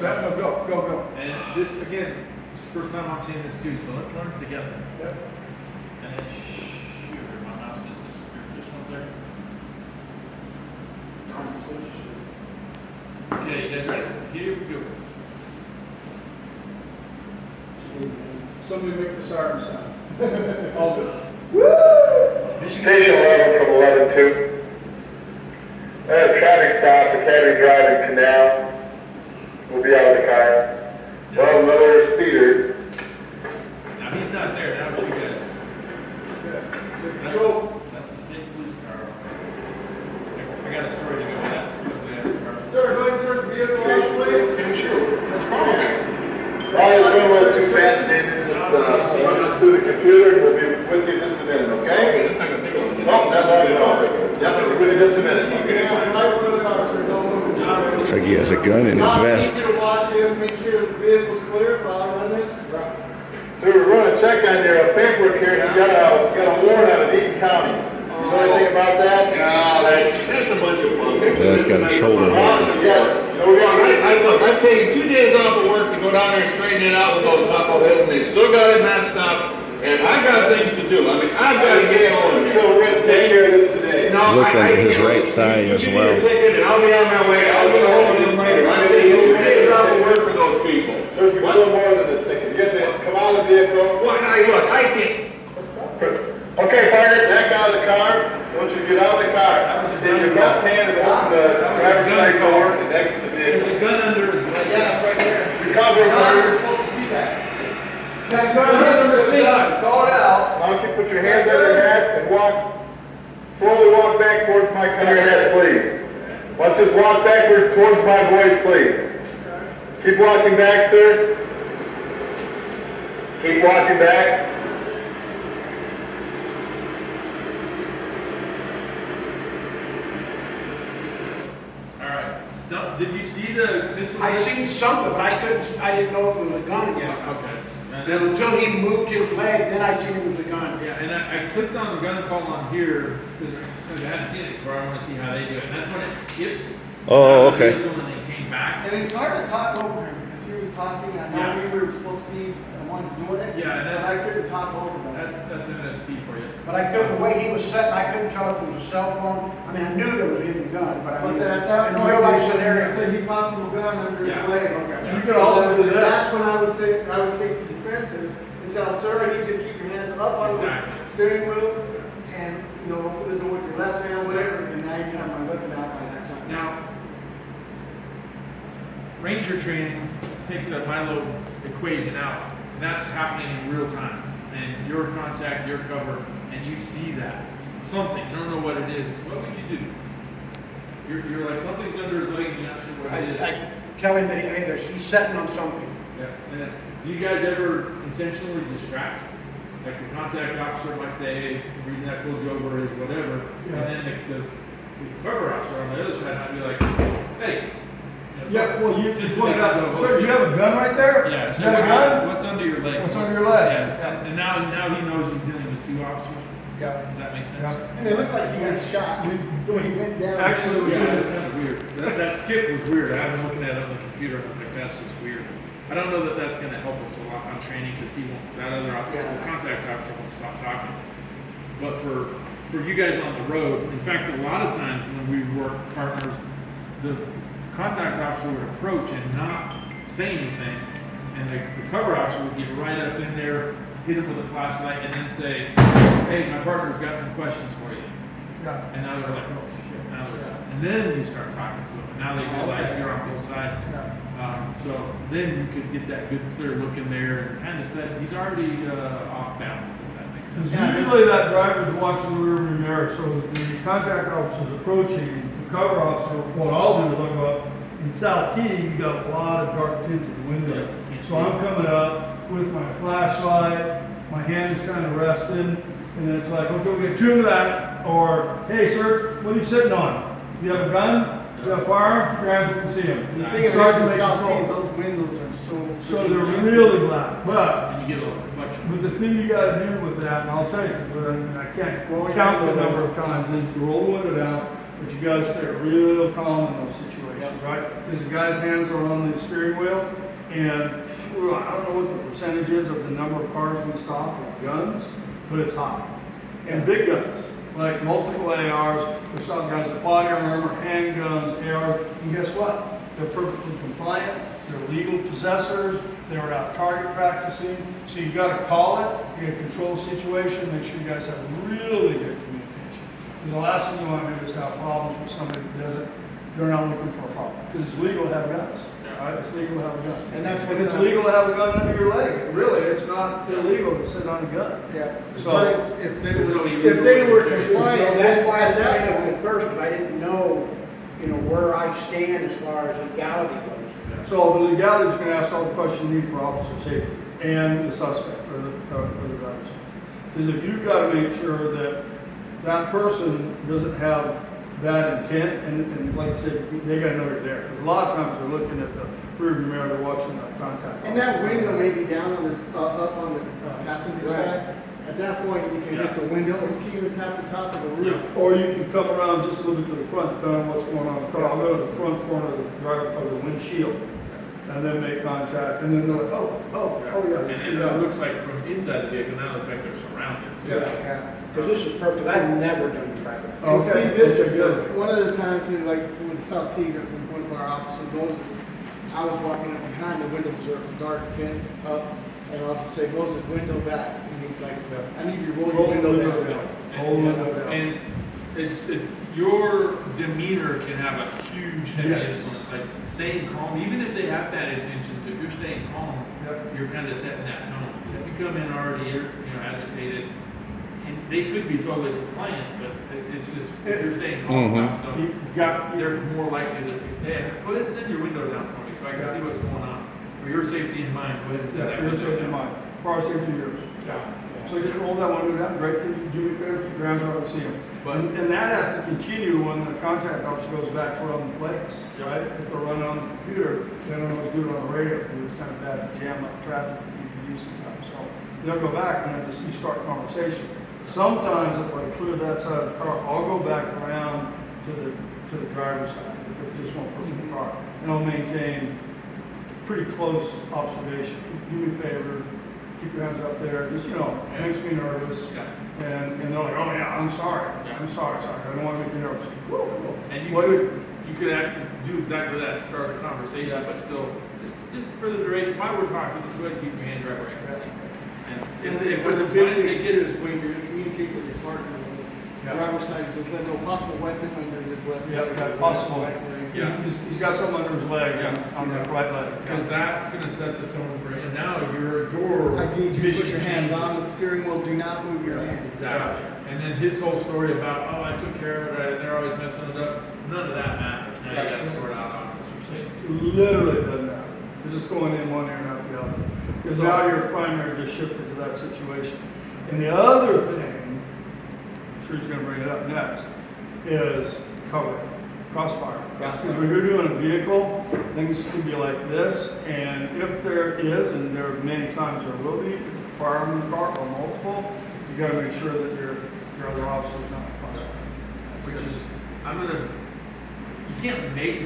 No, go. And this, again, is the first time I'm seeing this too, so let's learn together. Yep. And then, shoot, my mouse just disappeared. Just one second. Okay, you guys ready? Here we go. Somebody make the siren sound. All good. Station 11 from 11-2. Traffic stop, Academy Drive and Canal. We'll be out of the car. Well, another speeder. Now he's not there, now it's you guys. So, That's the state police car. I got a story to go with that. sir, go ahead and turn the vehicle off, please. Probably going a little too fast, David. Just run us through the computer and we'll be with you in just a minute, okay? No, not long at all. Yep, we'll be with you in just a minute. Looks like he has a gun in his vest. Watch him, make sure the vehicle's clear while I run this. So we're running a check on your paperwork here. You got a warrant out of Eaton County. You know anything about that? No, that's a bunch of bunk. Yeah, it's got a shoulder holster. Look, I paid 2 days off of work to go down there and straighten it out with those knuckleheads, and they still got it messed up. And I've got things to do. I mean, I've got to get going here. Still, we're going to take care of this today. No, Look under his right thigh as well. And I'll be on my way. I'll get a hold of this later. I paid 2 days off of work for those people. Sir, it's a little more than a ticket. You get to come out of the vehicle. What? Now, look, I can't. Okay, partner, back out of the car. I want you to get out of the car. Take your left hand and open the driver's side door and exit the There's vehicle. a gun under his leg. Yeah, it's right there. Recover, John, you're partner. supposed to see that. That gun under the seat. Call it out. Now you put your hands on your head and slowly walk back towards my car head, please. Let's just walk backwards towards my voice, please. Keep walking back, sir. Keep walking back. Did you see the pistol? I seen something, but I didn't know if it was a gun yet. Okay. And until he moved his leg, then I seen it was a gun. Yeah, and I clicked on the gun call on here because I hadn't seen it before. I want to see how they do it. And that's when it skipped. Oh, okay. When they came back. And it's hard to talk over him because he was talking. I know Yeah. we were supposed to be the ones doing it. Yeah, and but that's- I couldn't talk over that. That's MSP for you. But I couldn't, the way he was sitting, I couldn't tell if it was a cell phone. I mean, I knew there was a hidden gun, but I But mean, at that in point, real life I scenario. said he possible gun under Yeah. his leg. Yeah. You You could also do that. That's when I would say, I would take the defensive and say, "Oh, sir, I need you to keep your hands up on Exactly. the steering wheel and, you know, open the door with your left hand, whatever, and now you can have my weapon out by that time." Now, Ranger training, take the high-low equation out. And that's happening in real time. And your contact, your cover, and you see that. Something, you don't know what it is. What would you do? You're like, something's under his leg and you're not sure what it is. I tell him that he's sitting on something. Yeah. And then, do you guys ever intentionally distract? Like the contact officer might say, hey, the reason I pulled you over is whatever. Yeah. And then the cover officer on the other side might be like, hey. Yeah, well, you just pointed out, go, sir, you have a gun right there? Yeah, Is so that a gun? what's under your leg? What's under your leg? Yeah, and now he knows he's dealing with two officers. Yeah. Does that make sense? Yeah. And it looked like he got shot when he went down. Actually, Yeah, that's kind of weird. That skip was weird. I've been looking at it on the computer and I was like, that's just weird. I don't know that that's going to help us a lot on training because that other officer, Yeah. the contact officer won't stop talking. But for you guys on the road, in fact, a lot of times when we work partners, the contact officer would approach and not say anything, and the cover officer would get right up in there, hit him with a flashlight, and then say, hey, my partner's got some questions for you. Yeah. And now they're like, oh shit, and then you start talking to them, and now they realize you're on both sides. So then you could get that good clear look in there and kind of say, he's already off balance, if that makes sense. Usually that driver's watching the rearview mirror, so as the contact officer's approaching, the cover officer, what I'll do is I'll go up, in South Key, you got a lot of dark tint to the window. Yeah, can't So see I'm it. coming up with my flashlight, my hand is kind of resting, and then it's like, okay, we'll get two of that, or, hey sir, what are you sitting on? Do you have a gun? Do you have a firearm? Keep your hands up and see him. The thing is, Start to in make South control. Team, those windows are so. So freaking they're tinted. really black, but And you get a little reflection. but the thing you gotta do with that, and I'll tell you, but I can't Well, we count gotta the go number of times, is you roll the window down, but you gotta stay real calm in those situations. situations, right? Because the guy's hands are on the steering wheel, and phew, I don't know what the percentage is of the number of cars we stop with guns, but it's high. And big guns, like multiple ARs, we stop guys with body armor, handguns, ARs, and guess what? They're perfectly compliant, they're legal possessors, they were out target practicing, so you gotta call it, you gotta control the situation, make sure you guys have really good communication. Because the last thing you wanna do is have problems with somebody that doesn't, they're not looking for a problem. Because it's legal to have guns, right? It's legal to have a gun. And that's what it's legal to have a gun under your leg. Really, it's not illegal to sit on a gun. Yeah, So- but if they were compliant, That's why I didn't say it at first, because I didn't know, you know, where I stand as far as legality goes. So the legality is going to ask all the questions you need for officer safety and the suspect or the driver. Because if you've got to make sure that that person doesn't have bad intent, and like I said, they got to know you're there. Because a lot of times they're looking at the rearview mirror, they're watching that contact. And that window may be down on the, up on the passenger Right. side. At that point, you can hit the window, or you can even tap the top of the roof. Or you can come around just a little bit to the front, depending on what's going on in the car. I'll go to the front corner of the driver of the windshield, and then make contact, and then they're like, oh yeah. And it looks like from inside the vehicle, now it looks like they're surrounded. Yeah. Because this is perfect, I've never done traffic. And Okay, see, this okay, is good. one of the times, like, with South T, that one of our officers, Moses, I was walking up behind, the windows are dark tint up, and I'll just say, Moses, window back. And he's like, I need you to roll your window down. Roll the window down. And your demeanor can have a huge heavy Yes. influence. Like staying calm, even if they have bad intentions, if you're staying calm, Yep. you're kind of setting that tone. If you come in already, agitated, and they could be totally compliant, but it's just if you're staying calm, about stuff, You got they're more likely to. Hey, go ahead and send your window down for me so I can see what's going on. For your safety in mind, go ahead and send Yeah, that for your window safety in down. mind, for our safety and yours. So just roll that window down, great, do me a favor, keep your hands where I can see them. But- And that has to continue when the contact officer goes back to run the plates, Yep. right? If they're running on the computer, they don't always do it on the radio, because it's kind of bad to jam up traffic with PPD sometimes. So they'll go back and then just you start conversation. Sometimes if I clear that side of the car, I'll go back around to the driver's side, if there's just one person in the car, and I'll maintain pretty close observation. Do me a favor, keep your hands up there, just, it makes me nervous. Yeah. And they're like, oh yeah, I'm sorry, Yeah. I'm sorry, I don't want to make you nervous. And What- you could do exactly that, start a conversation, Yeah. but still, just for the duration, while we're talking, just go ahead and keep your hands right where you can see. And And if then if for the they're big compliant, thing they too get is when you communicate with your partner, on Yeah. the driver's side, just let no possible weapon under his left Yeah, leg. that possible. Right leg. Yeah. He's got something under his leg, on the right leg. because that's gonna set the tone for him. Now your I need you to put mission your hands changes. on the steering wheel, do not move your hand. Exactly. And then his whole story about, oh, I took care of it, and they're always messing it up. None of that matters. Now you gotta sort out officer safety. Literally doesn't matter. You're just going in one ear and out the other. Because now your primary just shifted to that situation. And the other thing, I'm sure he's gonna bring it up next, is cover, crossfire. Because when you're doing a vehicle, things can be like this, and if there is, and there are many times there will be, fire in the car or multiple, you gotta make sure that your other officer's not crossfire. Which is, you can't make